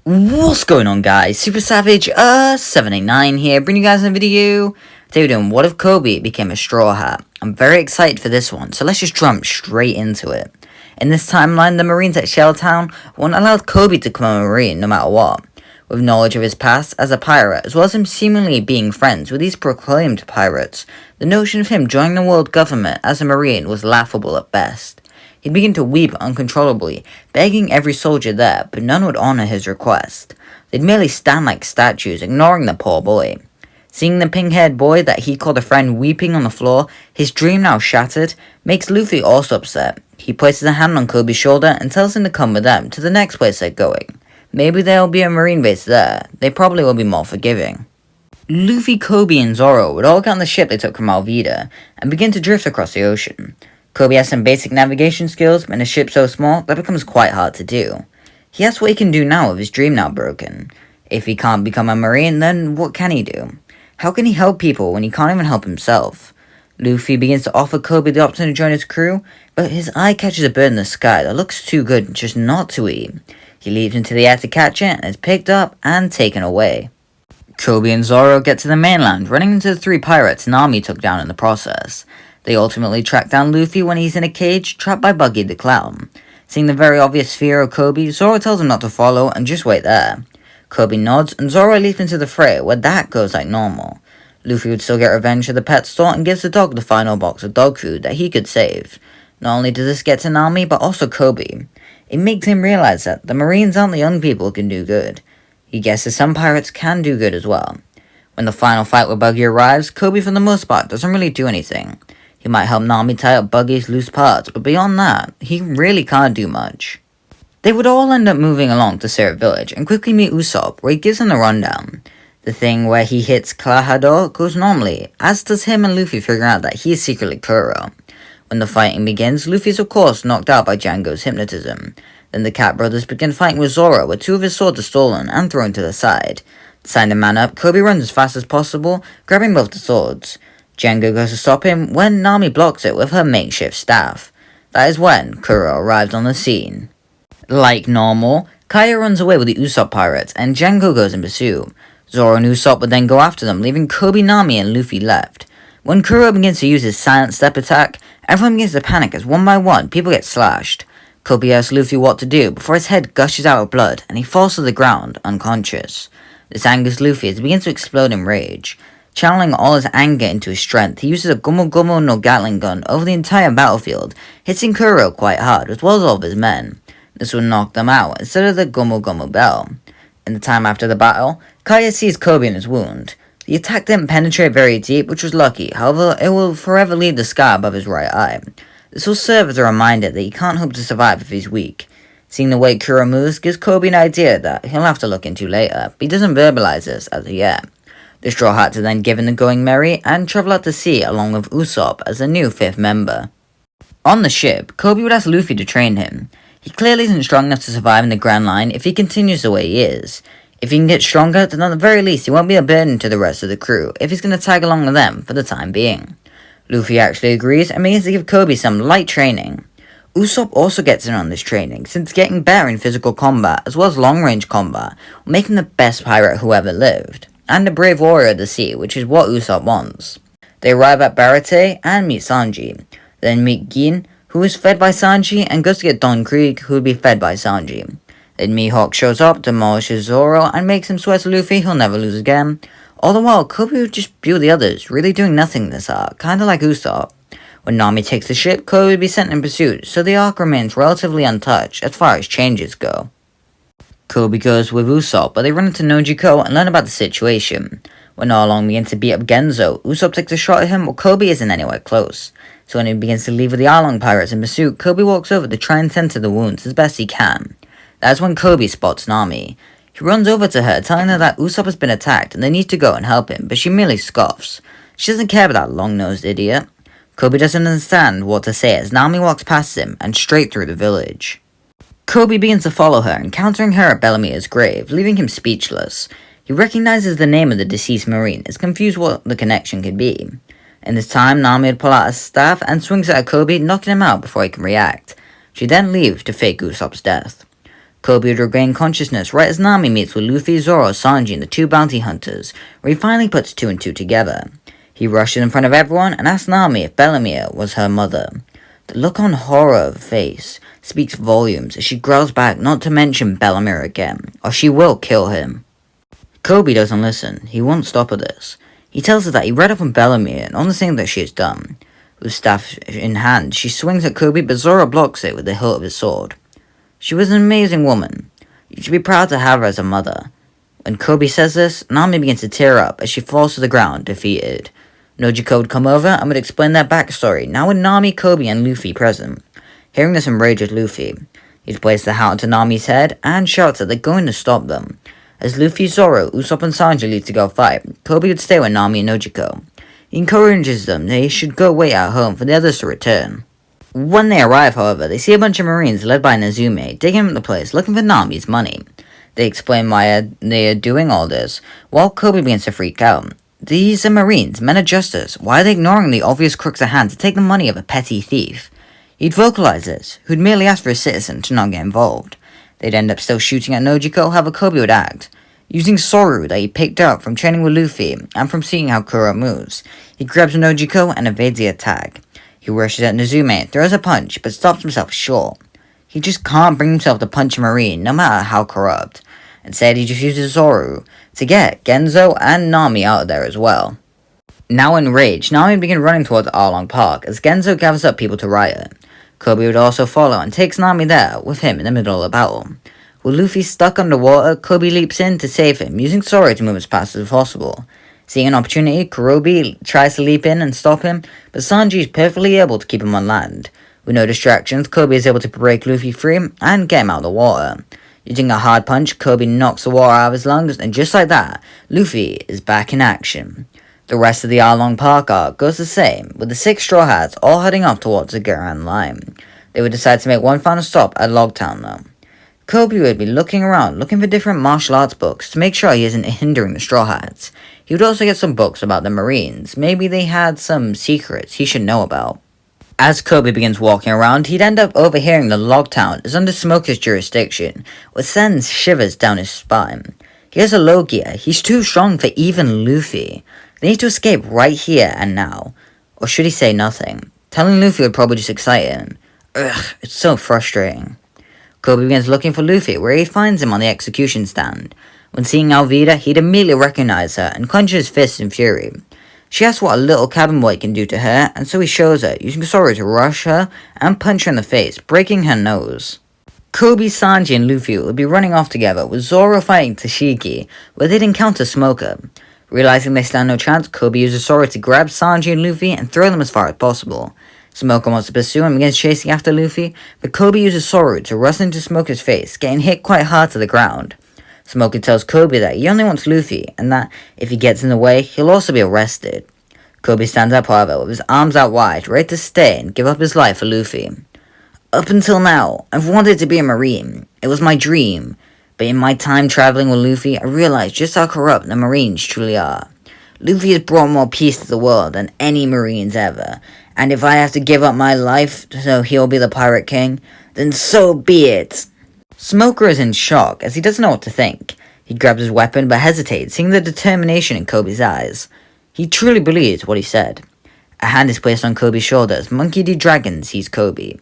What's going on, guys? Super Savage 789 here, bringing you guys a video. Today we're doing What If Coby Became a Straw Hat. I'm very excited for this one, so let's just jump straight into it. In this timeline, the Marines at Shelltown won't allow Coby to become a Marine no matter what. With knowledge of his past as a pirate, as well as him seemingly being friends with these proclaimed pirates, the notion of him joining the world government as a Marine was laughable at best. He'd begin to weep uncontrollably, begging every soldier there, but none would honour his request. They'd merely stand like statues, ignoring the poor boy. Seeing the pink-haired boy that he called a friend weeping on the floor, his dream now shattered, makes Luffy also upset. He places a hand on Coby's shoulder and tells him to come with them to the next place they're going. Maybe there'll be a marine base there. They probably will be more forgiving. Luffy, Coby, and Zoro would all get on the ship they took from Alvida and begin to drift across the ocean. Coby has some basic navigation skills, but in a ship so small, that becomes quite hard to do. He asks what he can do now with his dream now broken. If he can't become a marine, then what can he do? How can he help people when he can't even help himself? Luffy begins to offer Coby the option to join his crew, but his eye catches a bird in the sky that looks too good just not to eat. He leaps into the air to catch it, and is picked up and taken away. Coby and Zoro get to the mainland, running into the 3 pirates Nami took down in the process. They ultimately track down Luffy when he's in a cage, trapped by Buggy the Clown. Seeing the very obvious fear of Coby, Zoro tells him not to follow and just wait there. Coby nods, and Zoro leaps into the fray, where that goes like normal. Luffy would still get revenge at the pet store and gives the dog the final box of dog food that he could save. Not only does this get to Nami, but also Coby. It makes him realize that the Marines aren't the young people who can do good. He guesses some pirates can do good as well. When the final fight with Buggy arrives, Coby for the most part doesn't really do anything. He might help Nami tie up Buggy's loose parts, but beyond that, he really can't do much. They would all end up moving along to Syrup Village and quickly meet Usopp, where he gives them the rundown. The thing where he hits Klahadore goes normally, as does him and Luffy figuring out that he is secretly Kuro. When the fighting begins, Luffy is of course knocked out by Django's hypnotism. Then the Cat Brothers begin fighting with Zoro, where 2 of his swords are stolen and thrown to the side. To sign the man up, Coby runs as fast as possible, grabbing both the swords. Django goes to stop him when Nami blocks it with her makeshift staff. That is when Kuro arrives on the scene. Like normal, Kaya runs away with the Usopp pirates and Django goes in pursuit. Zoro and Usopp would then go after them, leaving Coby, Nami, and Luffy left. When Kuro begins to use his silent step attack, everyone begins to panic as one by one people get slashed. Coby asks Luffy what to do before his head gushes out with blood and he falls to the ground, unconscious. This angers Luffy as he begins to explode in rage. Channeling all his anger into his strength, he uses a Gomu Gomu no Gatling gun over the entire battlefield, hitting Kuro quite hard as well as all of his men. This will knock them out instead of the Gomu Gomu bell. In the time after the battle, Kaya sees Coby in his wound. The attack didn't penetrate very deep, which was lucky, however it will forever leave the scar above his right eye. This will serve as a reminder that he can't hope to survive if he's weak. Seeing the way Kuro moves gives Coby an idea that he'll have to look into later, but he doesn't verbalize this as of yet. The Straw Hats are then given the going merry and travel out to sea along with Usopp as a new 5th member. On the ship, Coby would ask Luffy to train him. He clearly isn't strong enough to survive in the Grand Line if he continues the way he is. If he can get stronger, then at the very least he won't be a burden to the rest of the crew if he's going to tag along with them for the time being. Luffy actually agrees and begins to give Coby some light training. Usopp also gets in on this training, since getting better in physical combat as well as long-range combat will make him the best pirate who ever lived, and a brave warrior of the sea, which is what Usopp wants. They arrive at Barate and meet Sanji, then meet Gin, who is fed by Sanji, and goes to get Don Krieg, who will be fed by Sanji. Then Mihawk shows up, demolishes Zoro, and makes him swear to Luffy he'll never lose again. All the while, Coby would just spew the others, really doing nothing this arc, kinda like Usopp. When Nami takes the ship, Coby would be sent in pursuit, so the arc remains relatively untouched as far as changes go. Coby goes with Usopp, but they run into Nojiko and learn about the situation. When Arlong begins to beat up Genzo, Usopp takes a shot at him while Coby isn't anywhere close. So when he begins to leave with the Arlong pirates in pursuit, Coby walks over to try and tend to the wounds as best he can. That's when Coby spots Nami. He runs over to her, telling her that Usopp has been attacked and they need to go and help him, but she merely scoffs. She doesn't care about that long-nosed idiot. Coby doesn't understand what to say as Nami walks past him and straight through the village. Coby begins to follow her, encountering her at Bellamy's grave, leaving him speechless. He He recognizes the name of the deceased Marine, is confused what the connection could be. In this time, Nami would pull out a staff and swings it at Coby, knocking him out before he can react. She then leaves to fake Usopp's death. Coby would regain consciousness right as Nami meets with Luffy, Zoro, Sanji, and the two bounty hunters, where he finally puts two and two together. He rushes in front of everyone and asks Nami if Bellemere was her mother. The look on horror of her face speaks volumes as she growls back not to mention Bellemere again, or she will kill him. Coby doesn't listen. He won't stop her this. He tells her that he read up on Bellemere and on the thing that she has done. With staff in hand, she swings at Coby, but Zoro blocks it with the hilt of his sword. She was an amazing woman. You should be proud to have her as a mother. When Coby says this, Nami begins to tear up as she falls to the ground, defeated. Nojiko would come over and would explain their backstory, now with Nami, Coby, and Luffy present. Hearing this enrages Luffy. He'd place the hat onto Nami's head and shouts that they're going to stop them. As Luffy, Zoro, Usopp, and Sanji leave to go fight, Coby would stay with Nami and Nojiko. He encourages them they should go wait at home for the others to return. When they arrive, however, they see a bunch of Marines led by Nazume digging up the place looking for Nami's money. They explain why they are doing all this, while Coby begins to freak out. These are Marines, men of justice. Why are they ignoring the obvious crooks at hand to take the money of a petty thief? He'd vocalize this, who'd merely asked for a citizen to not get involved. They'd end up still shooting at Nojiko, however Coby would act. Using Soru that he picked up from training with Luffy and from seeing how Kuro moves, he grabs Nojiko and evades the attack. He rushes at Nazume, throws a punch, but stops himself short. He just can't bring himself to punch a Marine, no matter how corrupt. Instead, he just uses Zoru to get Genzo and Nami out of there as well. Now enraged, Nami begins running towards Arlong Park as Genzo gathers up people to riot. Coby would also follow and takes Nami there with him in the middle of the battle. With Luffy stuck underwater, Coby leaps in to save him, using Zoro to move as fast as possible. Seeing an opportunity, Kurobe tries to leap in and stop him, but Sanji is perfectly able to keep him on land. With no distractions, Coby is able to break Luffy free and get him out of the water. Using a hard punch, Coby knocks the water out of his lungs, and just like that, Luffy is back in action. The rest of the Arlong Park arc goes the same, with the 6 Straw Hats all heading off towards the Grand Line. They would decide to make one final stop at Loguetown though. Coby would be looking around, looking for different martial arts books to make sure he isn't hindering the Straw Hats. He would also get some books about the Marines. Maybe they had some secrets he should know about. As Coby begins walking around, he'd end up overhearing that Loguetown is under Smoker's jurisdiction, which sends shivers down his spine. He has a Logia. He's too strong for even Luffy. They need to escape right here and now. Or should he say nothing? Telling Luffy would probably just excite him. Ugh, it's so frustrating. Coby begins looking for Luffy, where he finds him on the execution stand. When seeing Alvida, he'd immediately recognize her and clench his fists in fury. She asks what a little cabin boy can do to her, and so he shows her, using Zoro to rush her and punch her in the face, breaking her nose. Coby, Sanji, and Luffy would be running off together, with Zoro fighting Tashiki, where they'd encounter Smoker. Realizing they stand no chance, Coby uses Zoro to grab Sanji and Luffy and throw them as far as possible. Smoker wants to pursue and begins chasing after Luffy, but Coby uses Soru to rush into Smoker's face, getting hit quite hard to the ground. Smoker tells Coby that he only wants Luffy, and that if he gets in the way, he'll also be arrested. Coby stands up, however, with his arms out wide, ready to stay and give up his life for Luffy. Up until now, I've wanted to be a Marine. It was my dream. But in my time traveling with Luffy, I realized just how corrupt the Marines truly are. Luffy has brought more peace to the world than any Marines ever, and if I have to give up my life so he'll be the Pirate King, then so be it. Smoker is in shock, as he doesn't know what to think. He grabs his weapon but hesitates, seeing the determination in Coby's eyes. He truly believes what he said. A hand is placed on Coby's shoulder as Monkey D. Dragon sees Coby.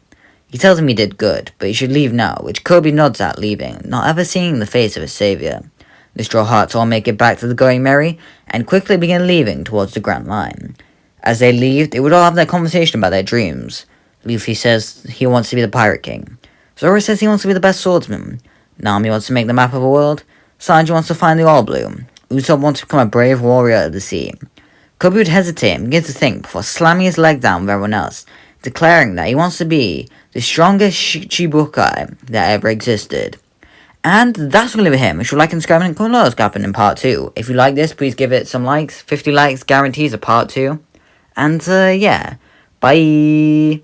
He tells him he did good, but he should leave now, which Coby nods at leaving, not ever seeing the face of his savior. The Straw Hats all make it back to the Going Merry, and quickly begin leaving towards the Grand Line. As they leave, they would all have their conversation about their dreams. Luffy says he wants to be the Pirate King. Zoro says he wants to be the best swordsman. Nami wants to make the map of the world. Sanji wants to find the All Blue. Usopp wants to become a brave warrior of the sea. Coby would hesitate and begin to think before slamming his leg down with everyone else, declaring that he wants to be the strongest Shichibukai that ever existed. And that's going to be him. If you like and subscribe and comment, what's happening in part 2. If you like this, please give it some likes. 50 likes guarantees a part 2. And yeah, bye.